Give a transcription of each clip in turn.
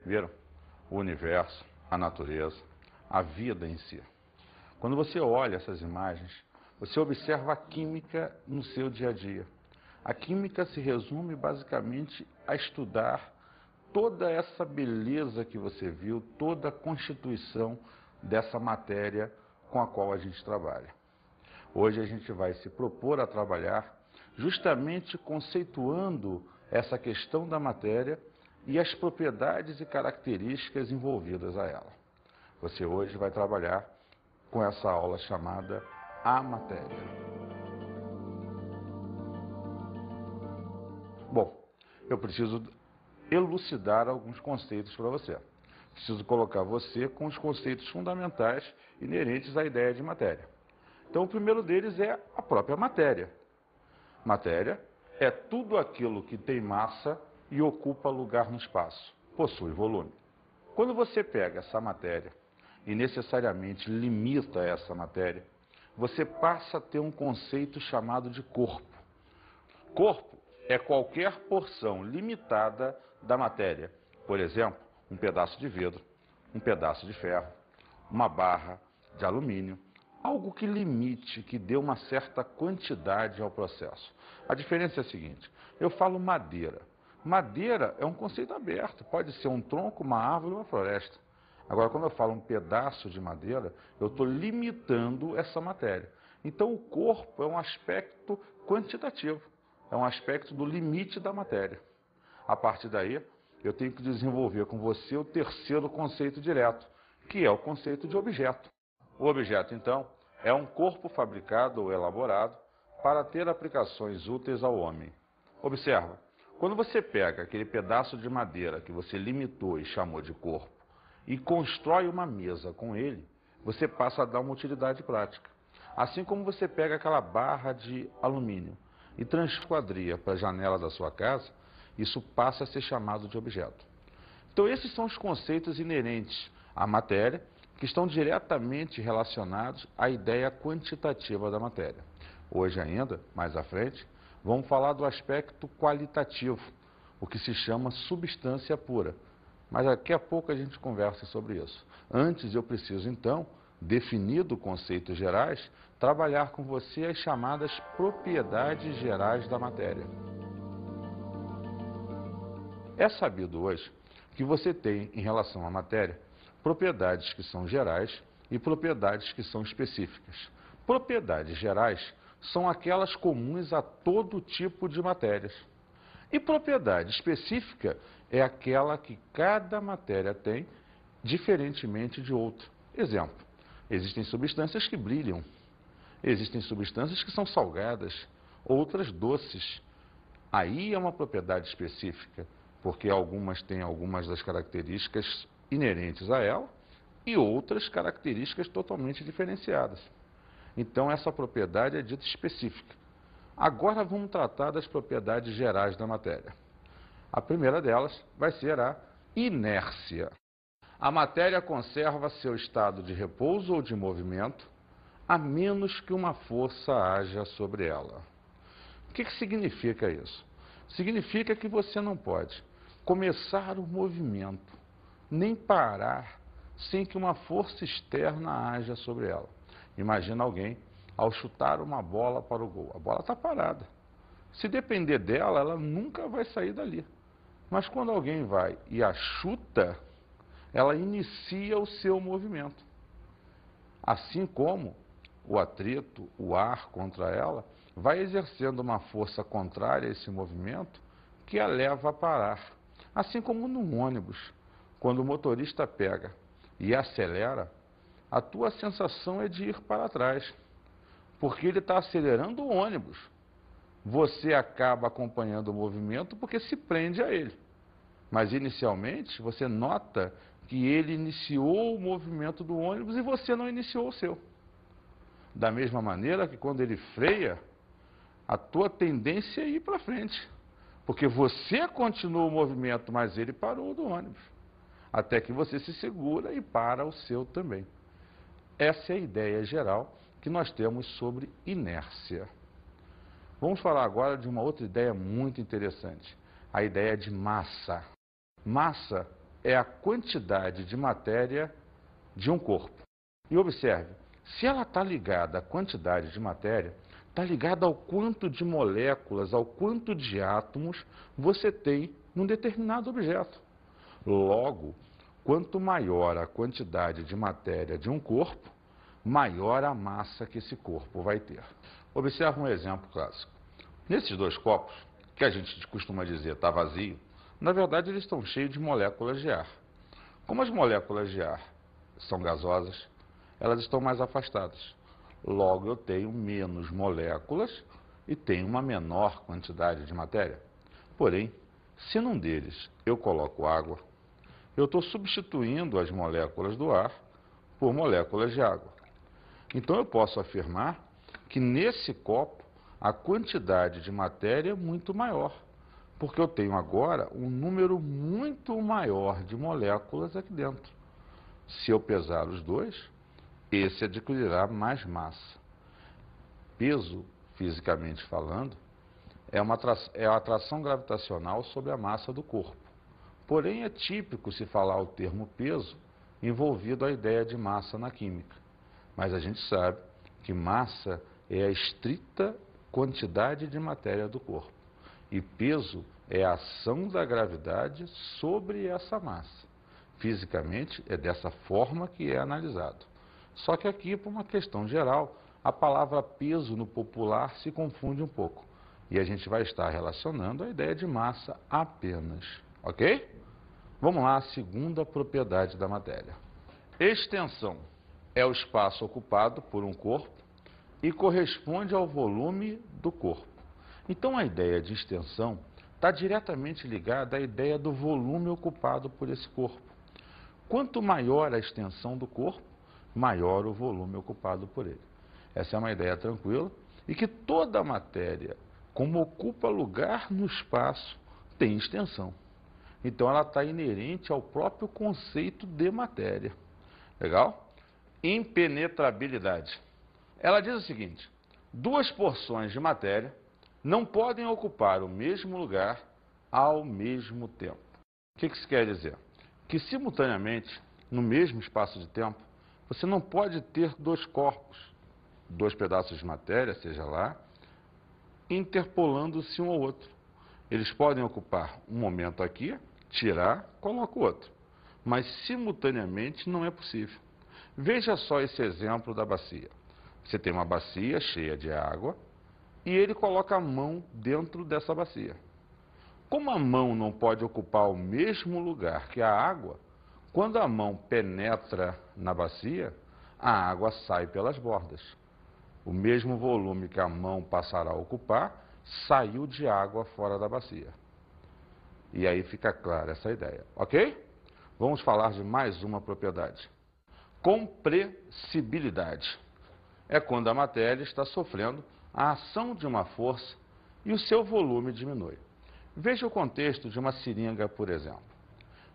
Viram? O universo, a natureza, a vida em si. Quando você olha essas imagens, você observa a química no seu dia a dia. A química se resume basicamente a estudar toda essa beleza que você viu, toda a constituição dessa matéria com a qual a gente trabalha. Hoje a gente vai se propor a trabalhar justamente conceituando essa questão da matéria e as propriedades e características envolvidas a ela. Você hoje vai trabalhar com essa aula chamada A Matéria. Bom, eu preciso elucidar alguns conceitos para você. Preciso colocar você com os conceitos fundamentais inerentes à ideia de matéria. Então, o primeiro deles é a própria matéria. Matéria é tudo aquilo que tem massa e ocupa lugar no espaço, possui volume. Quando você pega essa matéria e necessariamente limita essa matéria, você passa a ter um conceito chamado de corpo. Corpo é qualquer porção limitada da matéria. Por exemplo, um pedaço de vidro, um pedaço de ferro, uma barra de alumínio, algo que limite, que dê uma certa quantidade ao processo. A diferença é a seguinte: eu falo madeira. Madeira é um conceito aberto, pode ser um tronco, uma árvore ou uma floresta. Agora, quando eu falo um pedaço de madeira, eu estou limitando essa matéria. Então, o corpo é um aspecto quantitativo, é um aspecto do limite da matéria. A partir daí, eu tenho que desenvolver com você o terceiro conceito direto, que é o conceito de objeto. O objeto, então, é um corpo fabricado ou elaborado para ter aplicações úteis ao homem. Observa, quando você pega aquele pedaço de madeira que você limitou e chamou de corpo e constrói uma mesa com ele, você passa a dar uma utilidade prática. Assim como você pega aquela barra de alumínio e transquadria para a janela da sua casa, isso passa a ser chamado de objeto. Então, esses são os conceitos inerentes à matéria, que estão diretamente relacionados à ideia quantitativa da matéria. Hoje ainda, mais à frente, vamos falar do aspecto qualitativo, o que se chama substância pura. Mas daqui a pouco a gente conversa sobre isso. Antes eu preciso, então, definido conceitos gerais, trabalhar com você as chamadas propriedades gerais da matéria. É sabido hoje que você tem, em relação à matéria, propriedades que são gerais e propriedades que são específicas. Propriedades gerais são aquelas comuns a todo tipo de matérias. E propriedade específica é aquela que cada matéria tem, diferentemente de outra. Exemplo, existem substâncias que brilham, existem substâncias que são salgadas, outras doces. Aí é uma propriedade específica, porque algumas têm algumas das características inerentes a ela e outras características totalmente diferenciadas. Então, essa propriedade é dita específica. Agora vamos tratar das propriedades gerais da matéria. A primeira delas vai ser a inércia. A matéria conserva seu estado de repouso ou de movimento, a menos que uma força haja sobre ela. O que significa isso? Significa que você não pode começar o movimento, nem parar, sem que uma força externa haja sobre ela. Imagina alguém, ao chutar uma bola para o gol, a bola está parada. Se depender dela, ela nunca vai sair dali. Mas quando alguém vai e a chuta, ela inicia o seu movimento. Assim como o atrito, o ar contra ela, vai exercendo uma força contrária a esse movimento que a leva a parar. Assim como num ônibus, quando o motorista pega e acelera, a tua sensação é de ir para trás, porque ele está acelerando o ônibus. Você acaba acompanhando o movimento porque se prende a ele. Mas inicialmente você nota que ele iniciou o movimento do ônibus e você não iniciou o seu. Da mesma maneira que quando ele freia, a tua tendência é ir para frente. Porque você continua o movimento, mas ele parou do ônibus. Até que você se segura e para o seu também. Essa é a ideia geral que nós temos sobre inércia. Vamos falar agora de uma outra ideia muito interessante. A ideia de massa. Massa é a quantidade de matéria de um corpo. E observe, se ela está ligada à quantidade de matéria, está ligada ao quanto de moléculas, ao quanto de átomos você tem num determinado objeto. Logo, quanto maior a quantidade de matéria de um corpo, maior a massa que esse corpo vai ter. Observe um exemplo clássico. Nesses dois copos, que a gente costuma dizer está vazio, na verdade eles estão cheios de moléculas de ar. Como as moléculas de ar são gasosas, elas estão mais afastadas. Logo, eu tenho menos moléculas e tenho uma menor quantidade de matéria. Porém, se num deles eu coloco água, eu estou substituindo as moléculas do ar por moléculas de água. Então, eu posso afirmar que nesse copo a quantidade de matéria é muito maior, porque eu tenho agora um número muito maior de moléculas aqui dentro. Se eu pesar os dois, esse adquirirá mais massa. Peso, fisicamente falando, é a atração gravitacional sobre a massa do corpo. Porém, é típico se falar o termo peso envolvido a ideia de massa na química. Mas a gente sabe que massa é a estrita quantidade de matéria do corpo. E peso é a ação da gravidade sobre essa massa. Fisicamente, é dessa forma que é analisado. Só que aqui, por uma questão geral, a palavra peso no popular se confunde um pouco. E a gente vai estar relacionando a ideia de massa apenas. Ok? Vamos lá, a segunda propriedade da matéria. Extensão é o espaço ocupado por um corpo e corresponde ao volume do corpo. Então, a ideia de extensão está diretamente ligada à ideia do volume ocupado por esse corpo. Quanto maior a extensão do corpo, maior o volume ocupado por ele. Essa é uma ideia tranquila e que toda matéria, como ocupa lugar no espaço, tem extensão. Então, ela está inerente ao próprio conceito de matéria. Legal? Impenetrabilidade. Ela diz o seguinte: duas porções de matéria não podem ocupar o mesmo lugar ao mesmo tempo. O que isso quer dizer? Que simultaneamente, no mesmo espaço de tempo, você não pode ter dois corpos, dois pedaços de matéria, seja lá, interpolando-se um ao outro. Eles podem ocupar um momento aqui, tirar, coloca o outro. Mas simultaneamente não é possível. Veja só esse exemplo da bacia. Você tem uma bacia cheia de água e ele coloca a mão dentro dessa bacia. Como a mão não pode ocupar o mesmo lugar que a água, quando a mão penetra na bacia, a água sai pelas bordas. O mesmo volume que a mão passará a ocupar, saiu de água fora da bacia. E aí fica clara essa ideia, ok? Vamos falar de mais uma propriedade. Compressibilidade. É quando a matéria está sofrendo a ação de uma força e o seu volume diminui. Veja o contexto de uma seringa, por exemplo.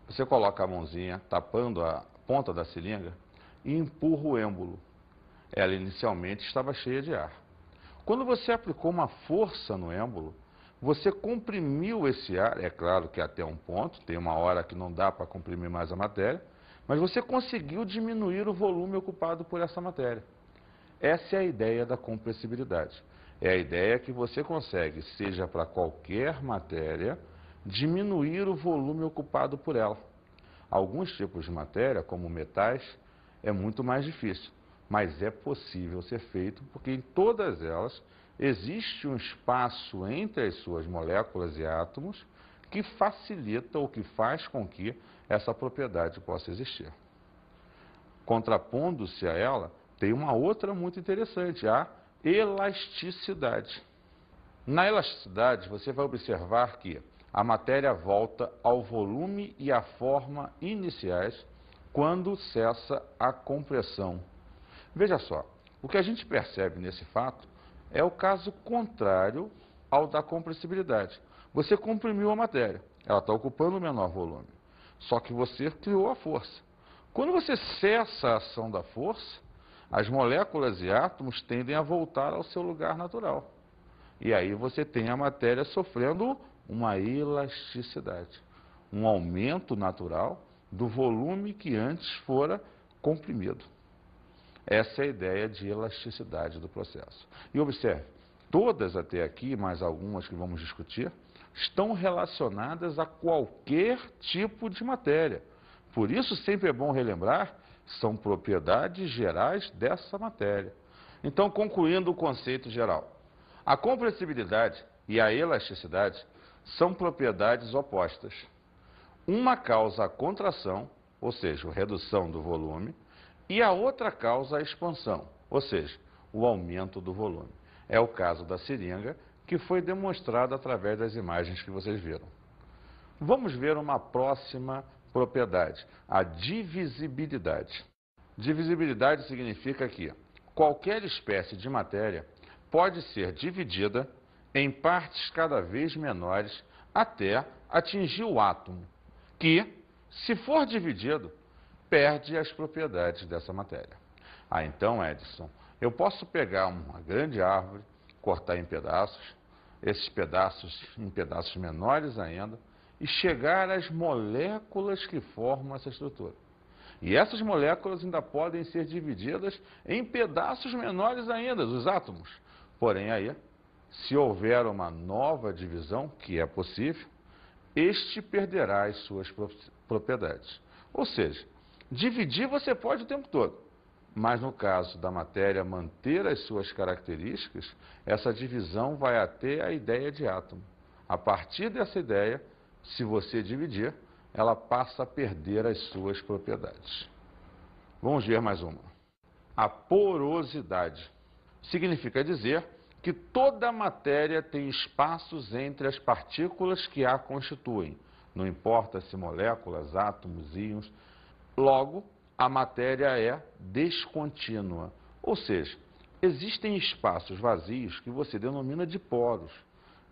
Você coloca a mãozinha tapando a ponta da seringa e empurra o êmbolo. Ela inicialmente estava cheia de ar. Quando você aplicou uma força no êmbolo, você comprimiu esse ar, é claro que até um ponto, tem uma hora que não dá para comprimir mais a matéria, mas você conseguiu diminuir o volume ocupado por essa matéria. Essa é a ideia da compressibilidade. É a ideia que você consegue, seja para qualquer matéria, diminuir o volume ocupado por ela. Alguns tipos de matéria, como metais, é muito mais difícil, mas é possível ser feito porque em todas elas existe um espaço entre as suas moléculas e átomos que facilita ou que faz com que essa propriedade possa existir. Contrapondo-se a ela, tem uma outra muito interessante, a elasticidade. Na elasticidade, você vai observar que a matéria volta ao volume e à forma iniciais quando cessa a compressão. Veja só, o que a gente percebe nesse fato é o caso contrário ao da compressibilidade. Você comprimiu a matéria, ela está ocupando o menor volume, só que você criou a força. Quando você cessa a ação da força, as moléculas e átomos tendem a voltar ao seu lugar natural. E aí você tem a matéria sofrendo uma elasticidade, um aumento natural do volume que antes fora comprimido. Essa é a ideia de elasticidade do processo. E observe, todas até aqui, mais algumas que vamos discutir, estão relacionadas a qualquer tipo de matéria. Por isso, sempre é bom relembrar, são propriedades gerais dessa matéria. Então, concluindo o conceito geral, a compressibilidade e a elasticidade são propriedades opostas. Uma causa a contração, ou seja, a redução do volume, e a outra causa a expansão, ou seja, o aumento do volume. É o caso da seringa, que foi demonstrado através das imagens que vocês viram. Vamos ver uma próxima propriedade, a divisibilidade. Divisibilidade significa que qualquer espécie de matéria pode ser dividida em partes cada vez menores até atingir o átomo, que, se for dividido, perde as propriedades dessa matéria. Então, Edson, eu posso pegar uma grande árvore, cortar em pedaços, esses pedaços em pedaços menores ainda, e chegar às moléculas que formam essa estrutura. E essas moléculas ainda podem ser divididas em pedaços menores ainda, os átomos. Porém, aí, se houver uma nova divisão, que é possível, este perderá as suas propriedades. Ou seja, dividir você pode o tempo todo, mas no caso da matéria manter as suas características, essa divisão vai até a ideia de átomo. A partir dessa ideia, se você dividir, ela passa a perder as suas propriedades. Vamos ver mais uma. A porosidade significa dizer que toda matéria tem espaços entre as partículas que a constituem, não importa se moléculas, átomos, íons. Logo, a matéria é descontínua, ou seja, existem espaços vazios que você denomina de poros.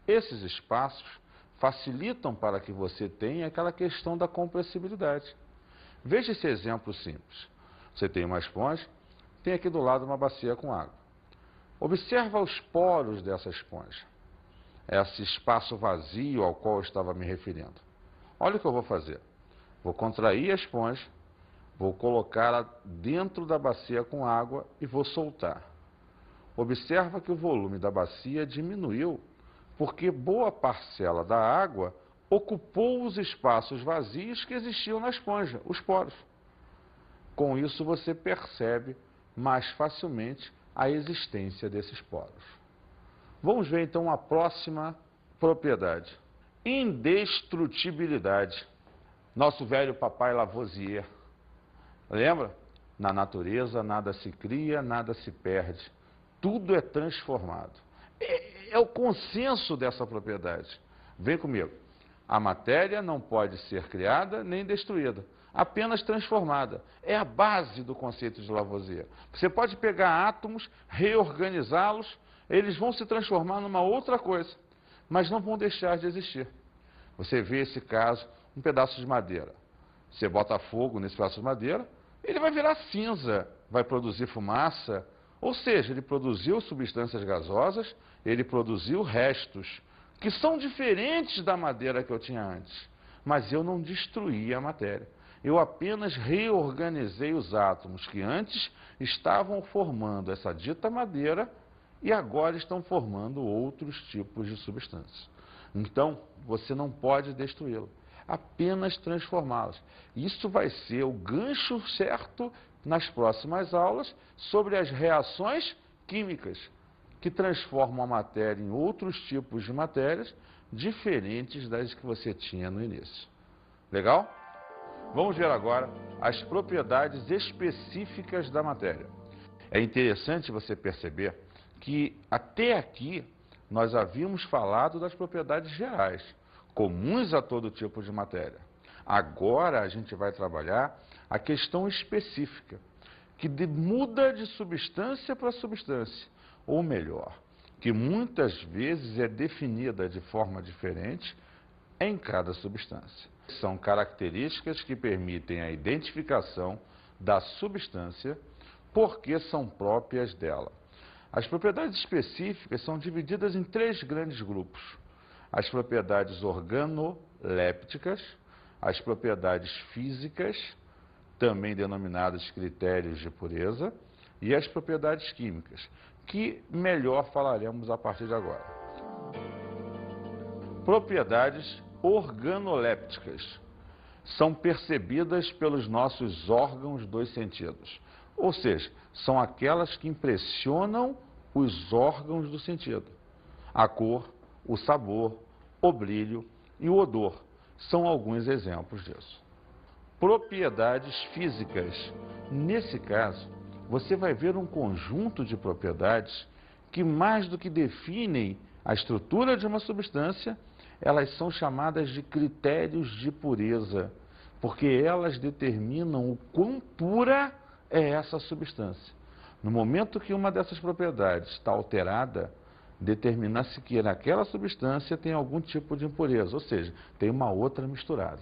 Esses espaços facilitam para que você tenha aquela questão da compressibilidade. Veja esse exemplo simples. Você tem uma esponja, tem aqui do lado uma bacia com água. Observa os poros dessa esponja, esse espaço vazio ao qual eu estava me referindo. Olha o que eu vou fazer. Vou contrair a esponja, vou colocá-la dentro da bacia com água e vou soltar. Observa que o volume da bacia diminuiu, porque boa parcela da água ocupou os espaços vazios que existiam na esponja, os poros. Com isso, você percebe mais facilmente a existência desses poros. Vamos ver então a próxima propriedade. Indestrutibilidade. Nosso velho papai Lavoisier. Lembra? Na natureza nada se cria, nada se perde. Tudo é transformado. É o consenso dessa propriedade. Vem comigo. A matéria não pode ser criada nem destruída, apenas transformada. É a base do conceito de Lavoisier. Você pode pegar átomos, reorganizá-los, eles vão se transformar numa outra coisa, mas não vão deixar de existir. Você vê esse caso, um pedaço de madeira. Você bota fogo nesse pedaço de madeira, ele vai virar cinza, vai produzir fumaça, ou seja, ele produziu substâncias gasosas, ele produziu restos, que são diferentes da madeira que eu tinha antes. Mas eu não destruí a matéria. Eu apenas reorganizei os átomos que antes estavam formando essa dita madeira e agora estão formando outros tipos de substâncias. Então, você não pode destruí-la, apenas transformá-las. Isso vai ser o gancho certo nas próximas aulas sobre as reações químicas que transformam a matéria em outros tipos de matérias diferentes das que você tinha no início. Legal? Vamos ver agora as propriedades específicas da matéria. É interessante você perceber que até aqui nós havíamos falado das propriedades gerais, comuns a todo tipo de matéria. Agora a gente vai trabalhar a questão específica, que muda de substância para substância, ou melhor, que muitas vezes é definida de forma diferente em cada substância. São características que permitem a identificação da substância porque são próprias dela. As propriedades específicas são divididas em três grandes grupos: as propriedades organolépticas, as propriedades físicas, também denominadas critérios de pureza, e as propriedades químicas, que melhor falaremos a partir de agora. Propriedades organolépticas são percebidas pelos nossos órgãos dos sentidos, ou seja, são aquelas que impressionam os órgãos do sentido. A cor, o sabor, o brilho e o odor são alguns exemplos disso. Propriedades físicas. Nesse caso, você vai ver um conjunto de propriedades que, mais do que definem a estrutura de uma substância, elas são chamadas de critérios de pureza, porque elas determinam o quão pura é essa substância. No momento que uma dessas propriedades está alterada, determina-se que naquela substância tem algum tipo de impureza, ou seja, tem uma outra misturada.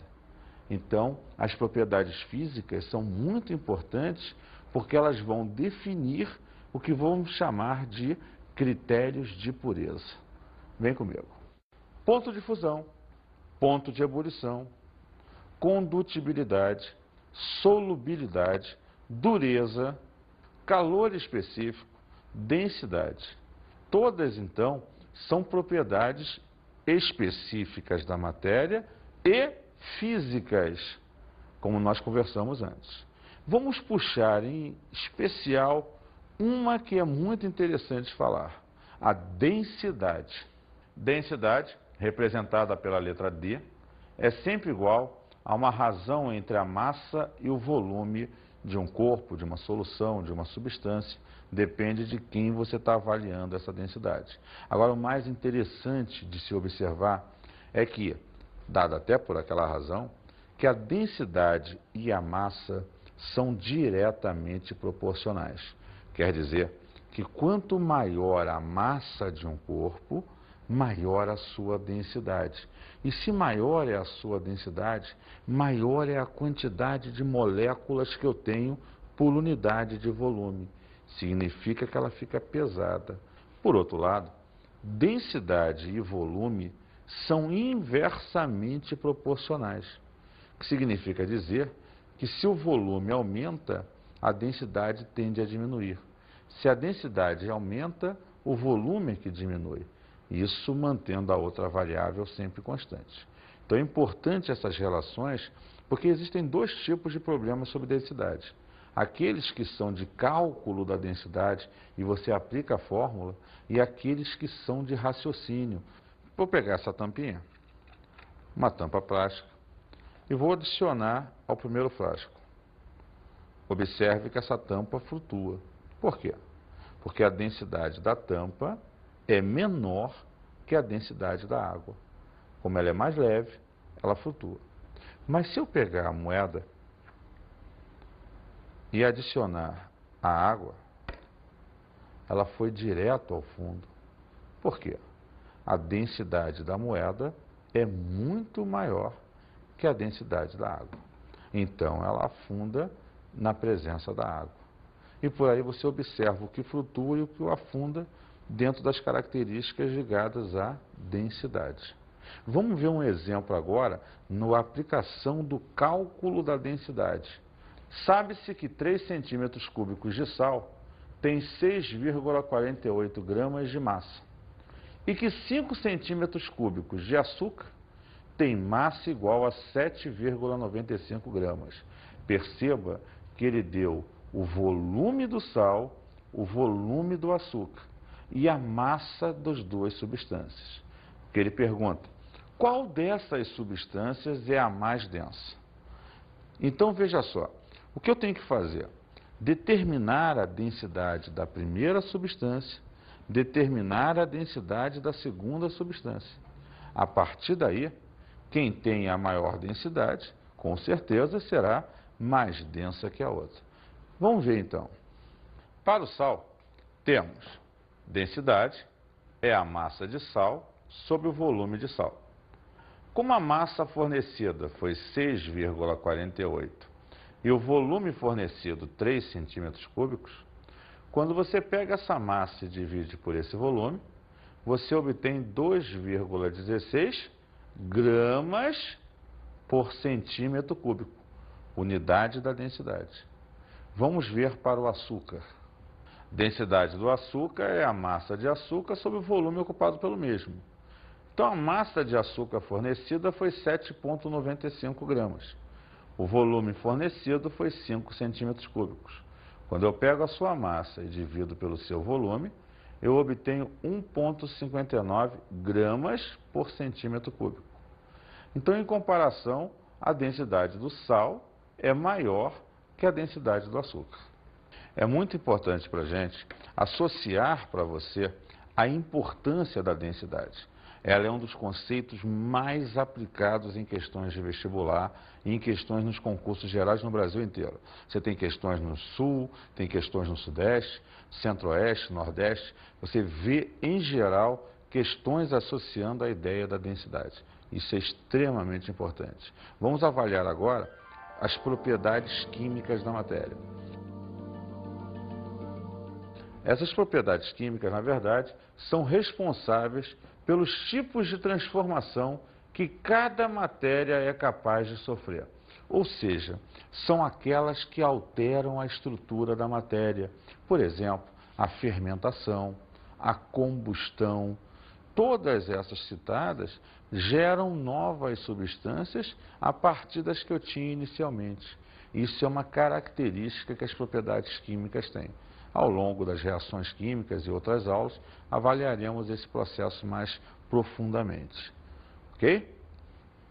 Então, as propriedades físicas são muito importantes porque elas vão definir o que vamos chamar de critérios de pureza. Vem comigo. Ponto de fusão, ponto de ebulição, condutibilidade, solubilidade, dureza, calor específico, densidade. Todas, então, são propriedades específicas da matéria e físicas, como nós conversamos antes. Vamos puxar em especial uma que é muito interessante falar, a densidade. Densidade, representada pela letra D, é sempre igual a uma razão entre a massa e o volume de um corpo, de uma solução, de uma substância. Depende de quem você está avaliando essa densidade. Agora, o mais interessante de se observar é que, dado até por aquela razão, que a densidade e a massa são diretamente proporcionais. Quer dizer que quanto maior a massa de um corpo, maior a sua densidade. E se maior é a sua densidade, maior é a quantidade de moléculas que eu tenho por unidade de volume. Significa que ela fica pesada. Por outro lado, densidade e volume são inversamente proporcionais, o que significa dizer que se o volume aumenta, a densidade tende a diminuir. Se a densidade aumenta, o volume é que diminui. Isso mantendo a outra variável sempre constante. Então é importante essas relações, porque existem dois tipos de problemas sobre densidade. Aqueles que são de cálculo da densidade e você aplica a fórmula, e aqueles que são de raciocínio. Vou pegar essa tampinha, uma tampa plástica, e vou adicionar ao primeiro frasco. Observe que essa tampa flutua. Por quê? Porque a densidade da tampa é menor que a densidade da água. Como ela é mais leve, ela flutua. Mas se eu pegar a moeda e adicionar a água, ela foi direto ao fundo. Por quê? A densidade da moeda é muito maior que a densidade da água. Então, ela afunda na presença da água. E por aí você observa o que flutua e o que o afunda dentro das características ligadas à densidade. Vamos ver um exemplo agora na aplicação do cálculo da densidade. Sabe-se que 3 centímetros cúbicos de sal tem 6,48 gramas de massa e que 5 centímetros cúbicos de açúcar tem massa igual a 7,95 gramas. Perceba que ele deu o volume do sal, o volume do açúcar e a massa das duas substâncias. Que ele pergunta, qual dessas substâncias é a mais densa? Então veja só, o que eu tenho que fazer? Determinar a densidade da primeira substância, determinar a densidade da segunda substância. A partir daí, quem tem a maior densidade, com certeza será mais densa que a outra. Vamos ver então. Para o sal, temos densidade, é a massa de sal sobre o volume de sal. Como a massa fornecida foi 6,48 e o volume fornecido 3 centímetros cúbicos, quando você pega essa massa e divide por esse volume, você obtém 2,16 gramas por centímetro cúbico, unidade da densidade. Vamos ver para o açúcar. Densidade do açúcar é a massa de açúcar sobre o volume ocupado pelo mesmo. Então, a massa de açúcar fornecida foi 7,95 gramas. O volume fornecido foi 5 centímetros cúbicos. Quando eu pego a sua massa e divido pelo seu volume, eu obtenho 1,59 gramas por centímetro cúbico. Então, em comparação, a densidade do sal é maior que a densidade do açúcar. É muito importante para a gente associar para você a importância da densidade. Ela é um dos conceitos mais aplicados em questões de vestibular e em questões nos concursos gerais no Brasil inteiro. Você tem questões no Sul, tem questões no Sudeste, Centro-Oeste, Nordeste. Você vê, em geral, questões associando a ideia da densidade. Isso é extremamente importante. Vamos avaliar agora as propriedades químicas da matéria. Essas propriedades químicas, na verdade, são responsáveis pelos tipos de transformação que cada matéria é capaz de sofrer. Ou seja, são aquelas que alteram a estrutura da matéria. Por exemplo, a fermentação, a combustão. Todas essas citadas geram novas substâncias a partir das que eu tinha inicialmente. Isso é uma característica que as propriedades químicas têm. Ao longo das reações químicas e outras aulas, avaliaremos esse processo mais profundamente. Ok?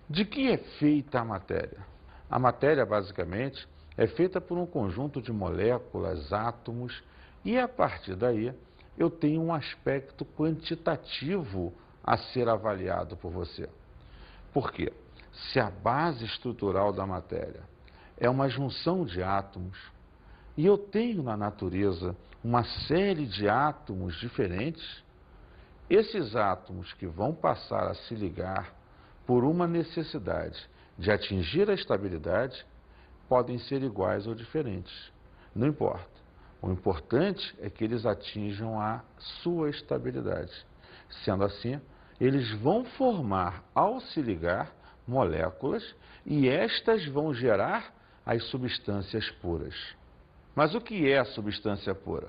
De que é feita a matéria? A matéria, basicamente, é feita por um conjunto de moléculas, átomos, e a partir daí eu tenho um aspecto quantitativo a ser avaliado por você. Por quê? Se a base estrutural da matéria é uma junção de átomos, e eu tenho na natureza uma série de átomos diferentes, esses átomos que vão passar a se ligar por uma necessidade de atingir a estabilidade podem ser iguais ou diferentes. Não importa. O importante é que eles atinjam a sua estabilidade. Sendo assim, eles vão formar, ao se ligar, moléculas e estas vão gerar as substâncias puras. Mas o que é a substância pura?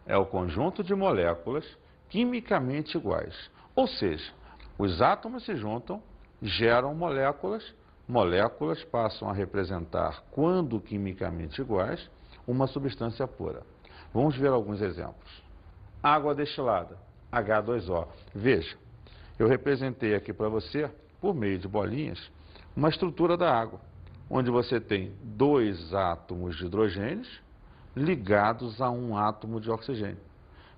É o conjunto de moléculas quimicamente iguais. Ou seja, os átomos se juntam, geram moléculas, moléculas passam a representar, quando quimicamente iguais, uma substância pura. Vamos ver alguns exemplos. Água destilada, H2O. Veja, eu representei aqui para você, por meio de bolinhas, uma estrutura da água, onde você tem 2 átomos de hidrogênios ligados a um átomo de oxigênio.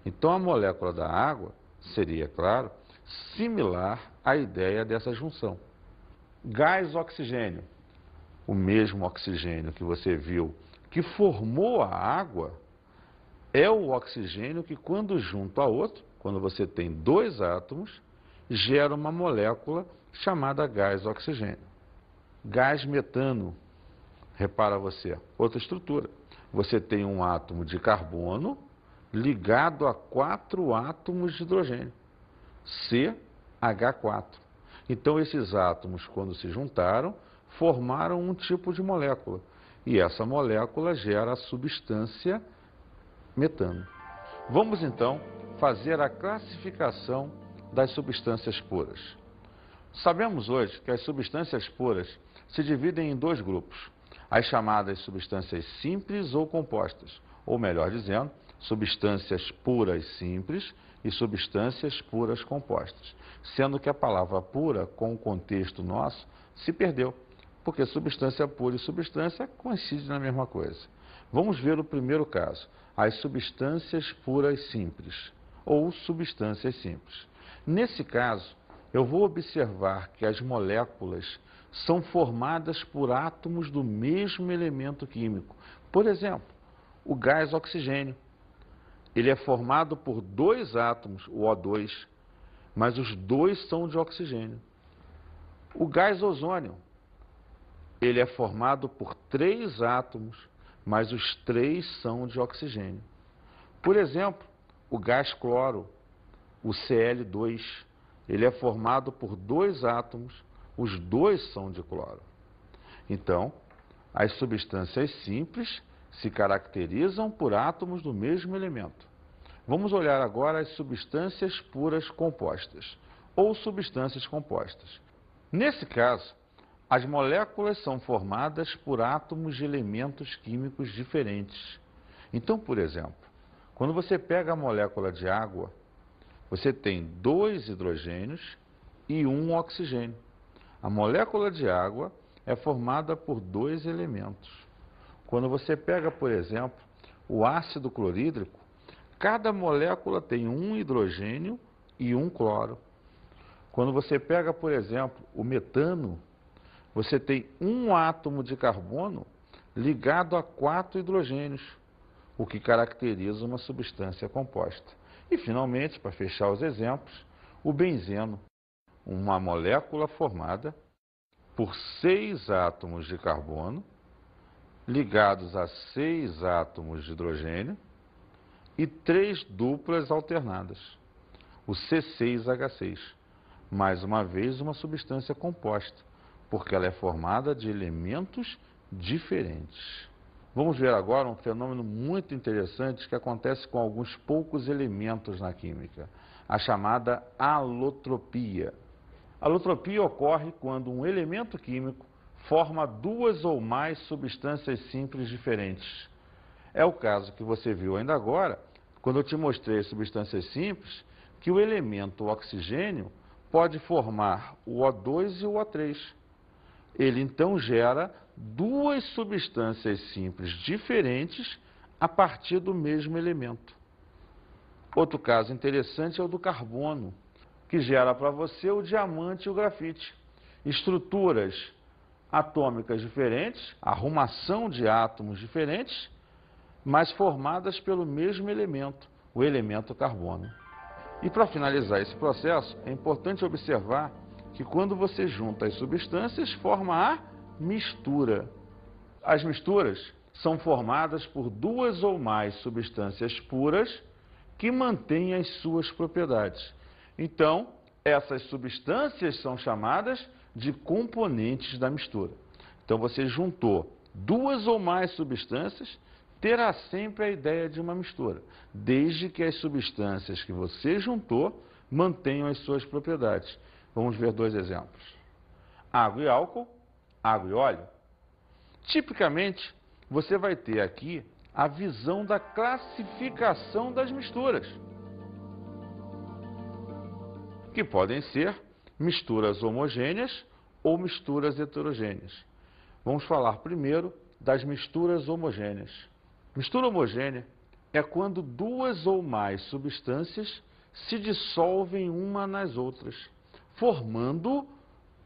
Então, a molécula da água seria, claro, similar à ideia dessa junção. Gás oxigênio, o mesmo oxigênio que você viu que formou a água, é o oxigênio que, quando junto a outro, quando você tem 2 átomos, gera uma molécula chamada gás oxigênio. Gás metano, repara você, outra estrutura. Você tem um átomo de carbono ligado a 4 átomos de hidrogênio, CH4. Então, esses átomos, quando se juntaram, formaram um tipo de molécula. E essa molécula gera a substância metano. Vamos, então, fazer a classificação das substâncias puras. Sabemos hoje que as substâncias puras se dividem em 2 grupos. As chamadas substâncias simples ou compostas, ou melhor dizendo, substâncias puras simples e substâncias puras compostas, sendo que a palavra pura, com o contexto nosso, se perdeu, porque substância pura e substância coincidem na mesma coisa. Vamos ver o primeiro caso, as substâncias puras simples, ou substâncias simples. Nesse caso, eu vou observar que as moléculas são formadas por átomos do mesmo elemento químico. Por exemplo, o gás oxigênio. Ele é formado por 2 átomos, o O2, mas os 2 são de oxigênio. O gás ozônio. Ele é formado por 3 átomos, mas os 3 são de oxigênio. Por exemplo, o gás cloro, o Cl2. Ele é formado por 2 átomos, os 2 são de cloro. Então, as substâncias simples se caracterizam por átomos do mesmo elemento. Vamos olhar agora as substâncias puras compostas, ou substâncias compostas. Nesse caso, as moléculas são formadas por átomos de elementos químicos diferentes. Então, por exemplo, quando você pega a molécula de água, você tem 2 hidrogênios e 1 oxigênio. A molécula de água é formada por 2 elementos. Quando você pega, por exemplo, o ácido clorídrico, cada molécula tem 1 hidrogênio e 1 cloro. Quando você pega, por exemplo, o metano, você tem 1 átomo de carbono ligado a 4 hidrogênios, o que caracteriza uma substância composta. E, finalmente, para fechar os exemplos, o benzeno, uma molécula formada por 6 átomos de carbono ligados a 6 átomos de hidrogênio e 3 duplas alternadas, o C6H6. Mais uma vez, uma substância composta, porque ela é formada de elementos diferentes. Vamos ver agora um fenômeno muito interessante que acontece com alguns poucos elementos na química, a chamada alotropia. A alotropia ocorre quando um elemento químico forma 2 ou mais substâncias simples diferentes. É o caso que você viu ainda agora, quando eu te mostrei as substâncias simples, que o elemento oxigênio pode formar o O2 e o O3. Ele então gera 2 substâncias simples diferentes a partir do mesmo elemento. Outro caso interessante é o do carbono, que gera para você o diamante e o grafite. Estruturas atômicas diferentes, arrumação de átomos diferentes, mas formadas pelo mesmo elemento, o elemento carbono. E para finalizar esse processo, é importante observar que quando você junta as substâncias, forma a mistura. As misturas são formadas por 2 ou mais substâncias puras que mantêm as suas propriedades. Então, essas substâncias são chamadas de componentes da mistura. Então, você juntou 2 ou mais substâncias, terá sempre a ideia de uma mistura, desde que as substâncias que você juntou mantenham as suas propriedades. Vamos ver 2 exemplos. Água e álcool, água e óleo. Tipicamente, você vai ter aqui a visão da classificação das misturas, que podem ser misturas homogêneas ou misturas heterogêneas. Vamos falar primeiro das misturas homogêneas. Mistura homogênea é quando 2 ou mais substâncias se dissolvem uma nas outras, formando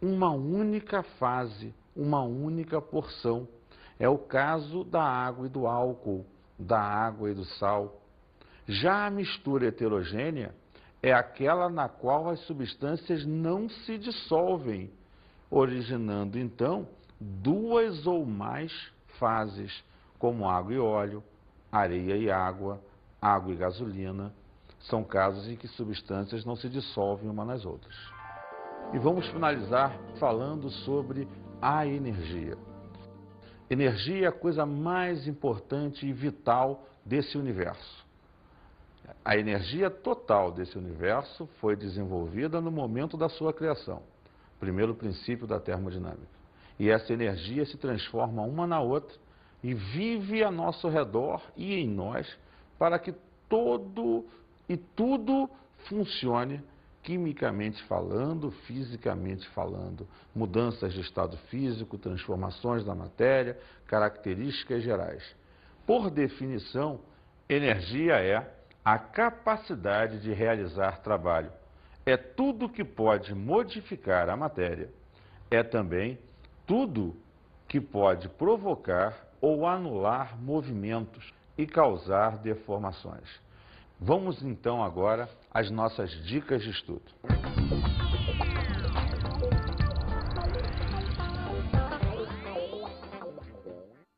uma única fase, uma única porção. É o caso da água e do álcool, da água e do sal. Já a mistura heterogênea é aquela na qual as substâncias não se dissolvem, originando então 2 ou mais fases, como água e óleo, areia e água e gasolina. São casos em que substâncias não se dissolvem uma nas outras. E vamos finalizar falando sobre a energia. Energia é a coisa mais importante e vital desse universo. A energia total desse universo foi desenvolvida no momento da sua criação, primeiro princípio da termodinâmica. E essa energia se transforma uma na outra e vive a nosso redor e em nós para que todo e tudo funcione quimicamente falando, fisicamente falando, mudanças de estado físico, transformações da matéria, características gerais. Por definição, energia é a capacidade de realizar trabalho. É tudo que pode modificar a matéria. É também tudo que pode provocar ou anular movimentos e causar deformações. Vamos então agora às nossas dicas de estudo.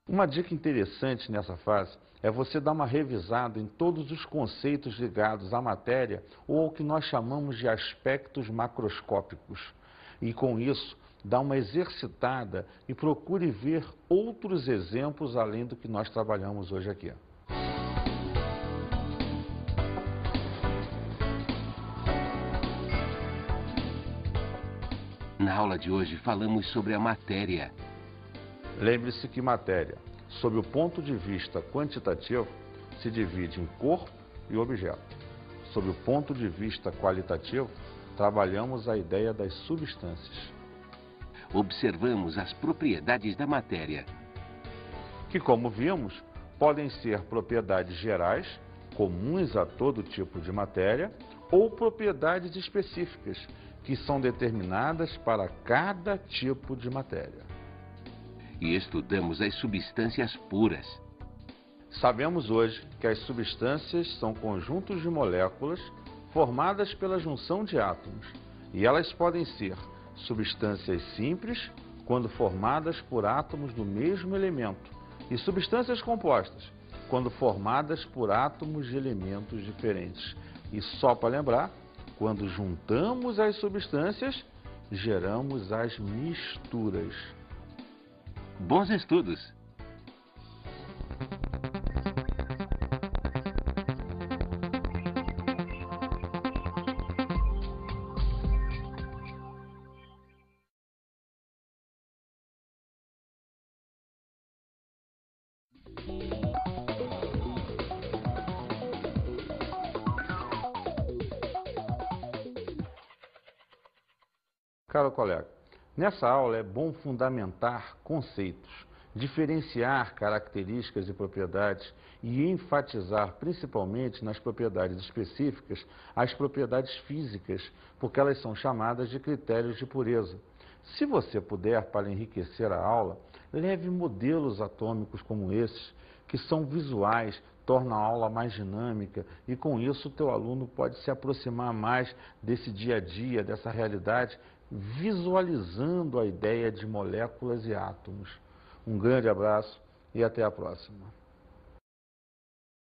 Uma dica interessante nessa fase é você dar uma revisada em todos os conceitos ligados à matéria ou ao que nós chamamos de aspectos macroscópicos. e com isso dá uma exercitada e procure ver outros exemplos além do que nós trabalhamos hoje aqui. Na aula de hoje falamos sobre a matéria. Lembre-se que matéria, sob o ponto de vista quantitativo, se divide em corpo e objeto. Sob o ponto de vista qualitativo, trabalhamos a ideia das substâncias. Observamos as propriedades da matéria. Que, como vimos, podem ser propriedades gerais, comuns a todo tipo de matéria, ou propriedades específicas, que são determinadas para cada tipo de matéria. E estudamos as substâncias puras. Sabemos hoje que as substâncias são conjuntos de moléculas formadas pela junção de átomos, e elas podem ser substâncias simples, quando formadas por átomos do mesmo elemento, e substâncias compostas, quando formadas por átomos de elementos diferentes. E só para lembrar, quando juntamos as substâncias, geramos as misturas. Bons estudos! Caro colega, nessa aula é bom fundamentar conceitos, diferenciar características e propriedades e enfatizar principalmente nas propriedades específicas as propriedades físicas, porque elas são chamadas de critérios de pureza. Se você puder, para enriquecer a aula, leve modelos atômicos como esses, que são visuais, tornam a aula mais dinâmica e com isso o teu aluno pode se aproximar mais desse dia a dia, dessa realidade, visualizando a ideia de moléculas e átomos. Um grande abraço e até a próxima.